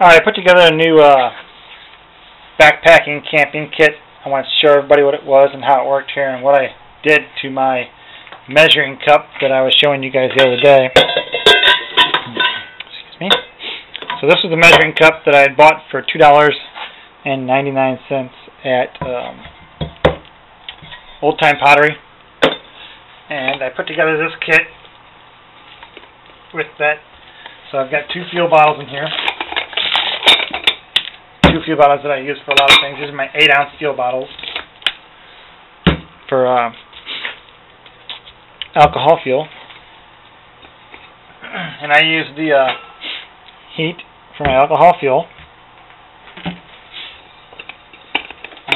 Alright, I put together a new backpacking camping kit. I wanted to show everybody what it was and how it worked here and what I did to my measuring cup that I was showing you guys the other day. Excuse me. So this was the measuring cup that I had bought for $2.99 at Old Time Pottery. And I put together this kit with that. So I've got 2 fuel bottles in here. 2 fuel bottles that I use for a lot of things. These are my 8-ounce fuel bottles for alcohol fuel. And I use the heat for my alcohol fuel.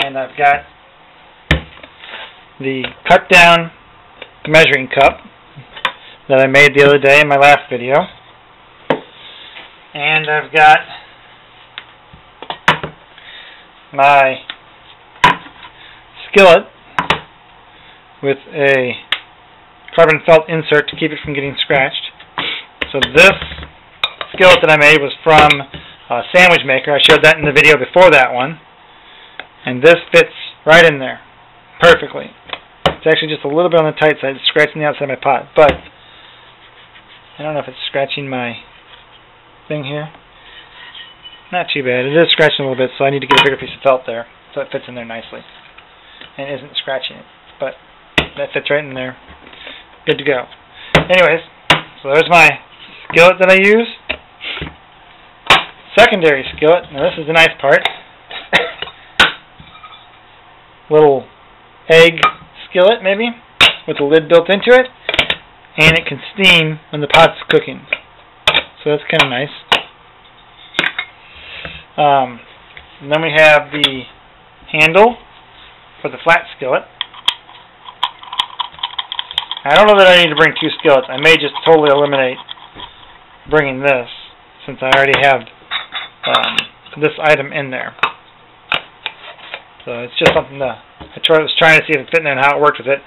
And I've got the cut down measuring cup that I made the other day in my last video. And I've got my skillet with a carbon felt insert to keep it from getting scratched. So this skillet that I made was from a sandwich maker. I showed that in the video before that one. And this fits right in there perfectly. It's actually just a little bit on the tight side. It's scratching the outside of my pot. But I don't know if it's scratching my thing here. Not too bad. It is scratching a little bit, so I need to get a bigger piece of felt there so it fits in there nicely and isn't scratching it. But that fits right in there. Good to go. Anyways, so there's my skillet that I use. Secondary skillet. Now this is the nice part. Little egg skillet maybe with a lid built into it, and it can steam when the pot's cooking. So that's kind of nice. And then we have the handle for the flat skillet. I don't know that I need to bring 2 skillets. I may just totally eliminate bringing this since I already have this item in there. So it's just something that I was trying to see if it fit in there and how it worked with it.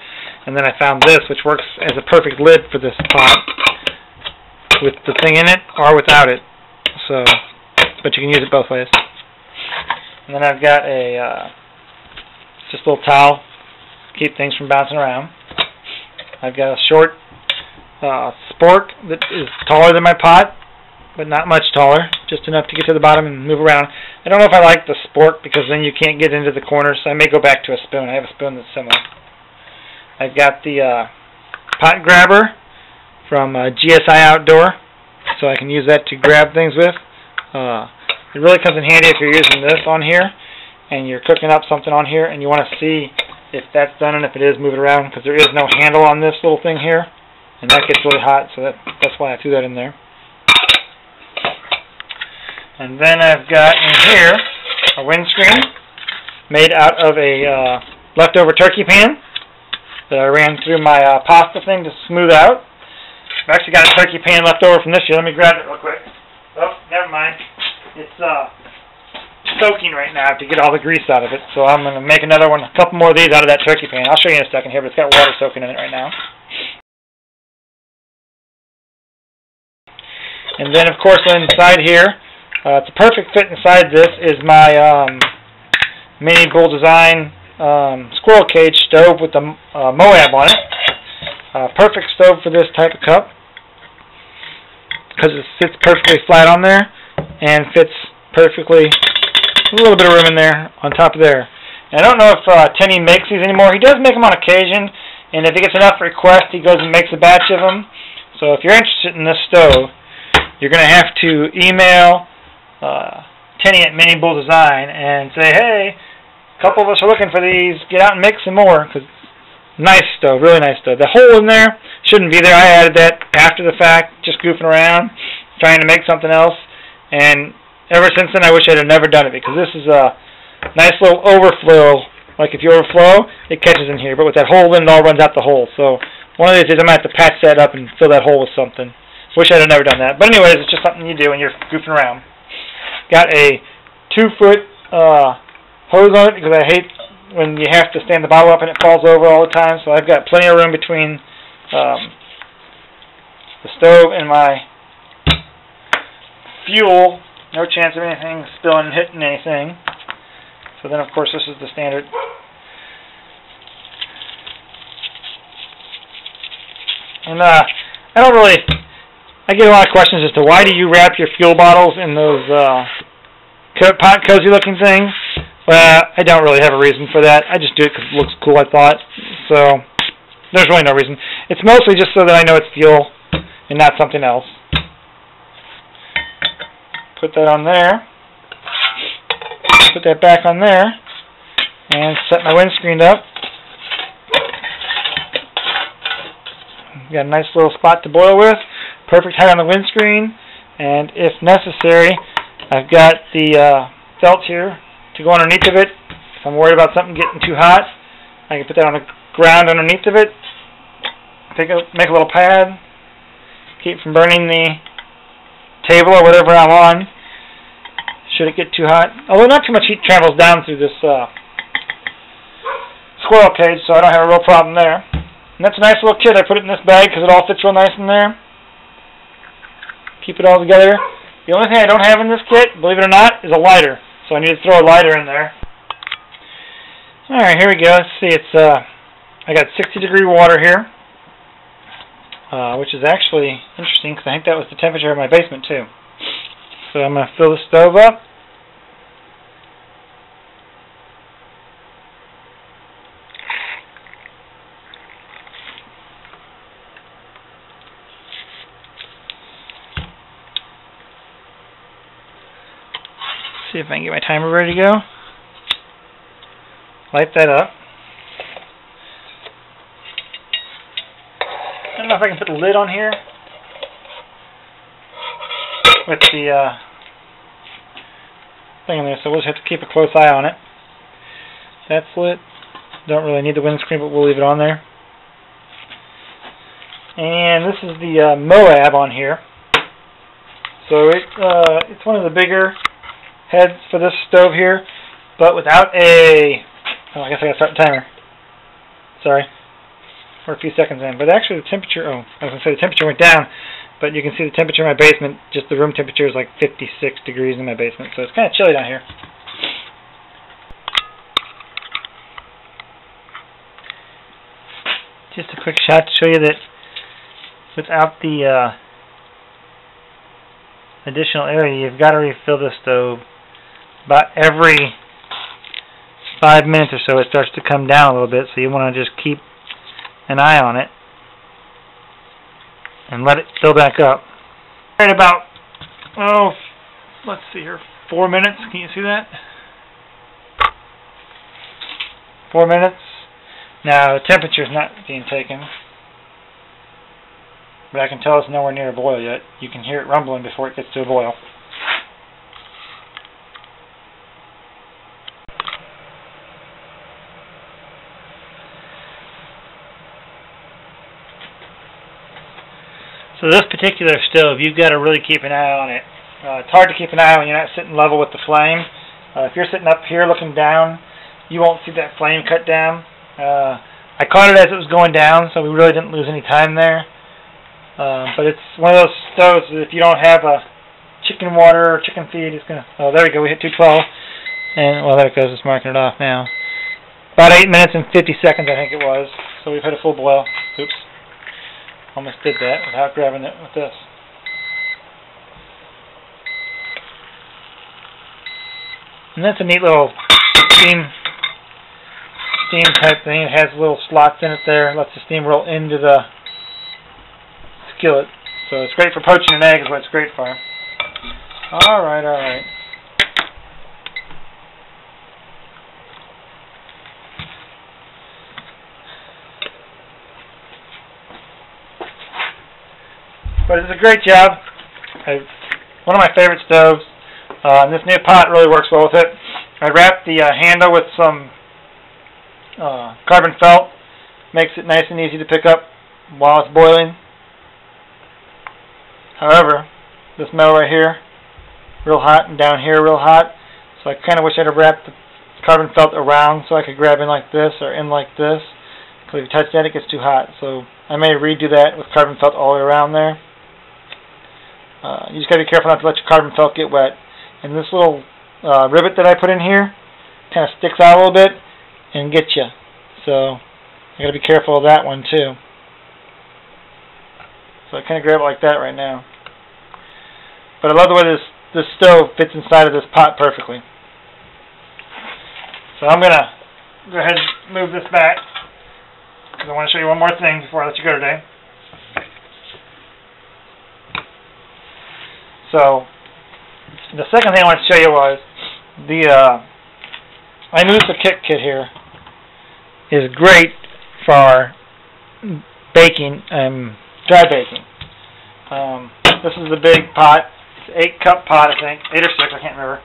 And then I found this, which works as a perfect lid for this pot with the thing in it or without it. So, but you can use it both ways. And then I've got a just a little towel to keep things from bouncing around. I've got a short spork that is taller than my pot, but not much taller, just enough to get to the bottom and move around. I don't know if I like the spork because then you can't get into the corners, so I may go back to a spoon. I have a spoon that's similar. I've got the pot grabber from GSI Outdoor, so I can use that to grab things with. It really comes in handy if you're using this on here and you're cooking up something on here and you want to see if that's done and if it is, move it around, because there is no handle on this little thing here, and that gets really hot, so that's why I threw that in there. And then I've got in here a windscreen made out of a leftover turkey pan that I ran through my pasta thing to smooth out. I've actually got a turkey pan left over from this year. Let me grab it real quick. Oh, never mind. It's soaking right now to get all the grease out of it. So I'm going to make another one, a couple more of these out of that turkey pan. I'll show you in a second here, but it's got water soaking in it right now. And then, of course, inside here, it's a perfect fit inside this is my Mini Bull Design squirrel cage stove with the Moab on it. Perfect stove for this type of cup because it sits perfectly flat on there and fits perfectly, a little bit of room in there on top of there. And I don't know if Tenny makes these anymore. He does make them on occasion, and if he gets enough requests, he goes and makes a batch of them. So if you're interested in this stove, you're going to have to email Tenny at Mini Bull Design and say, hey, a couple of us are looking for these. Get out and make some more. Cause nice stove, really nice stove. The hole in there shouldn't be there. I added that after the fact, just goofing around, trying to make something else. And ever since then, I wish I'd have never done it because this is a nice little overflow. Like if you overflow, it catches in here. But with that hole in, it all runs out the hole. So one of these days, I'm going to have to patch that up and fill that hole with something. Wish I'd have never done that. But anyways, it's just something you do when you're goofing around. Got a 2-foot hose on it because I hate when you have to stand the bottle up and it falls over all the time. So I've got plenty of room between the stove and my fuel No chance of anything spilling and hitting anything. So then, of course, this is the standard. And I get a lot of questions as to why do you wrap your fuel bottles in those pot cozy looking things. Well, I don't really have a reason for that. I just do it because it looks cool, I thought. So there's really no reason. It's mostly just so that I know it's fuel and not something else. Put that on there. Put that back on there. And set my windscreen up. Got a nice little spot to boil with. Perfect height on the windscreen. And if necessary, I've got the felt here to go underneath of it. If I'm worried about something getting too hot, I can put that on the ground underneath of it. Make a little pad. Keep from burning the table or whatever I'm on. Should it get too hot. Although not too much heat travels down through this squirrel cage, so I don't have a real problem there. And that's a nice little kit. I put it in this bag because it all fits real nice in there. Keep it all together. The only thing I don't have in this kit, believe it or not, is a lighter. So I need to throw a lighter in there. Alright, here we go. Let's see, it's I got 60-degree water here. Which is actually interesting because I think that was the temperature of my basement too. So I'm going to fill the stove up. See if I can get my timer ready to go. Light that up. I don't know if I can put the lid on here with the thing in there, so we'll just have to keep a close eye on it. That's lit. Don't really need the windscreen, but we'll leave it on there. And this is the Moab on here. So it's one of the bigger heads for this stove here, but without a... Oh, I guess I gotta start the timer. Sorry. We're a few seconds in. But actually the temperature... Oh, I was gonna say the temperature went down, but you can see the temperature in my basement, just the room temperature is like 56 degrees in my basement, so it's kind of chilly down here. Just a quick shot to show you that without the additional area, you've got to refill the stove about every 5 minutes or so. It starts to come down a little bit, so you want to just keep an eye on it and let it fill back up. Right about, oh, let's see here, 4 minutes. Can you see that? 4 minutes. Now the temperature is not being taken, but I can tell it's nowhere near a boil yet. You can hear it rumbling before it gets to a boil. So this particular stove, you've got to really keep an eye on it. It's hard to keep an eye when you're not sitting level with the flame. If you're sitting up here looking down, you won't see that flame cut down. I caught it as it was going down, so we really didn't lose any time there. But it's one of those stoves that if you don't have a chicken water or chicken feed, it's going to... Oh, there we go. We hit 212. And, well, there it goes. It's marking it off now. About 8 minutes and 50 seconds, I think it was. So we've had a full boil. Oops. Almost did that without grabbing it with this. And that's a neat little steam type thing. It has little slots in it there. It lets the steam roll into the skillet. So it's great for poaching an egg is what it's great for. Alright, alright. But it's a great job. One of my favorite stoves. And this new pot really works well with it. I wrapped the handle with some carbon felt. Makes it nice and easy to pick up while it's boiling. However, this metal right here, real hot, and down here, real hot. So I kind of wish I'd have wrapped the carbon felt around so I could grab in like this or in like this. Because if you touch that, it gets too hot. So I may redo that with carbon felt all the way around there. You just got to be careful not to let your carbon felt get wet. and this little rivet that I put in here kind of sticks out a little bit and gets you. So I got to be careful of that one too. So I kind of grab it like that right now. But I love the way this stove fits inside of this pot perfectly. So I'm going to go ahead and move this back because I want to show you one more thing before I let you go today. So the second thing I want to show you was the iMusa Kick Kit here is great for baking, dry baking. This is the big pot. It's an 8-cup pot, I think, 8 or 6, I can't remember.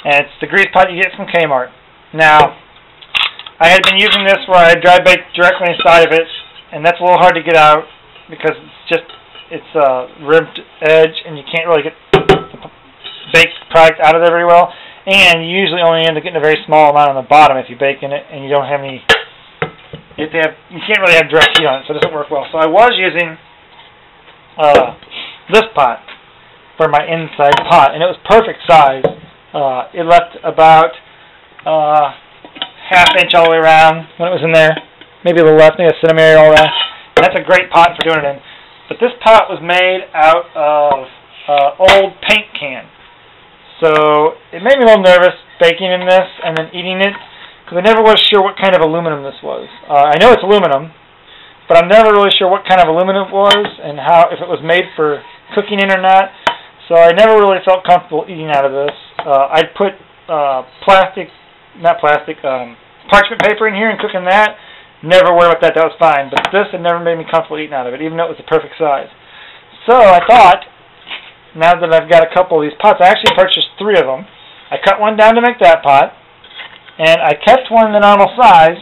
And it's the grease pot you get from Kmart. Now, I had been using this where I dry bake directly inside of it, and that's a little hard to get out because it's a ribbed edge, and you can't really get the baked product out of there very well. And you usually only end up getting a very small amount on the bottom if you bake in it, and you don't have any. You can't really have direct heat on it, so it doesn't work well. So I was using this pot for my inside pot, and it was perfect size. It left about ½ inch all the way around when it was in there, maybe a little less, maybe a centimeter all around. And that's a great pot for doing it in. But this pot was made out of old paint can. So it made me a little nervous baking in this and then eating it because I never was sure what kind of aluminum this was. I know it's aluminum, but I'm never really sure what kind of aluminum it was and if it was made for cooking in or not. So I never really felt comfortable eating out of this. I'd put parchment paper in here and cooking that. Never worried about that. That was fine. But this had never made me comfortable eating out of it, even though it was the perfect size. So I thought, now that I've got a couple of these pots, I actually purchased 3 of them. I cut one down to make that pot, and I kept one in the normal size,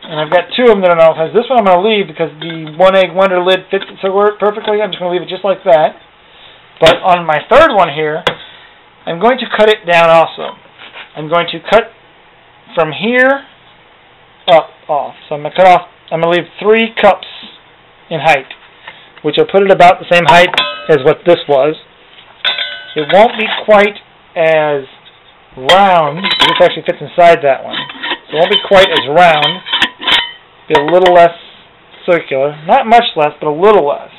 and I've got 2 of them that are normal size. This one I'm going to leave because the One Egg Wonder lid fits it so perfectly. I'm just going to leave it just like that. But on my 3rd one here, I'm going to cut it down also. I'm going to cut from here off. So I'm going to cut off, I'm going to leave 3 cups in height, which will put it about the same height as what this was. It won't be quite as round. This actually fits inside that one. So it won't be quite as round. Be a little less circular. Not much less, but a little less.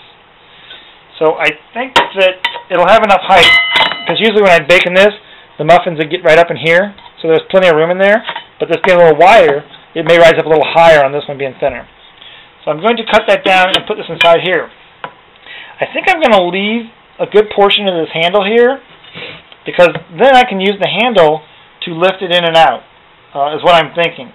So I think that it'll have enough height, because usually when I bake in this, the muffins would get right up in here, so there's plenty of room in there. But this being a little wider, it may rise up a little higher on this one being thinner. So I'm going to cut that down and put this inside here. I think I'm going to leave a good portion of this handle here, because then I can use the handle to lift it in and out, is what I'm thinking.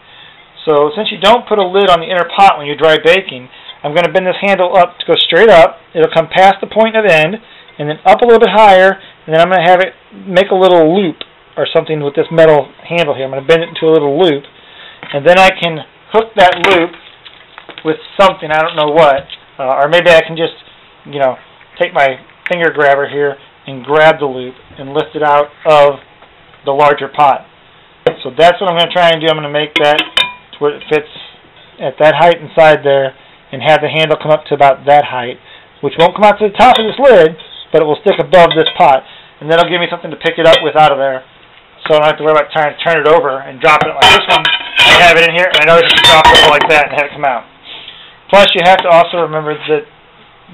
So since you don't put a lid on the inner pot when you're dry baking, I'm going to bend this handle up to go straight up. It'll come past the point of end, and then up a little bit higher, and then I'm going to have it make a little loop or something with this metal handle here. I'm going to bend it into a little loop, and then I can hook that loop with something, I don't know what, or maybe I can just, take my finger grabber here and grab the loop and lift it out of the larger pot. So that's what I'm going to try and do. I'm going to make that to where it fits at that height inside there and have the handle come up to about that height, which won't come out to the top of this lid, but it will stick above this pot. And that'll give me something to pick it up with out of there, so I don't have to worry about trying to turn it over and drop it like this one. I have it in here, and I know I can drop it over like that and have it come out. Plus, you have to also remember that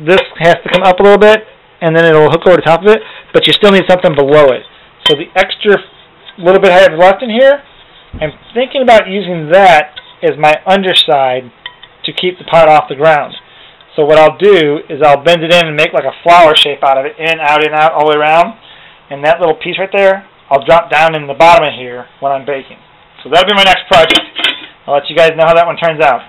this has to come up a little bit, and then it'll hook over the top of it, but you still need something below it. So the extra little bit I have left in here, I'm thinking about using that as my underside to keep the pot off the ground. So what I'll do is I'll bend it in and make like a flower shape out of it, in, out, all the way around. And that little piece right there, I'll drop down in the bottom of here when I'm baking. So that'll be my next project. I'll let you guys know how that one turns out.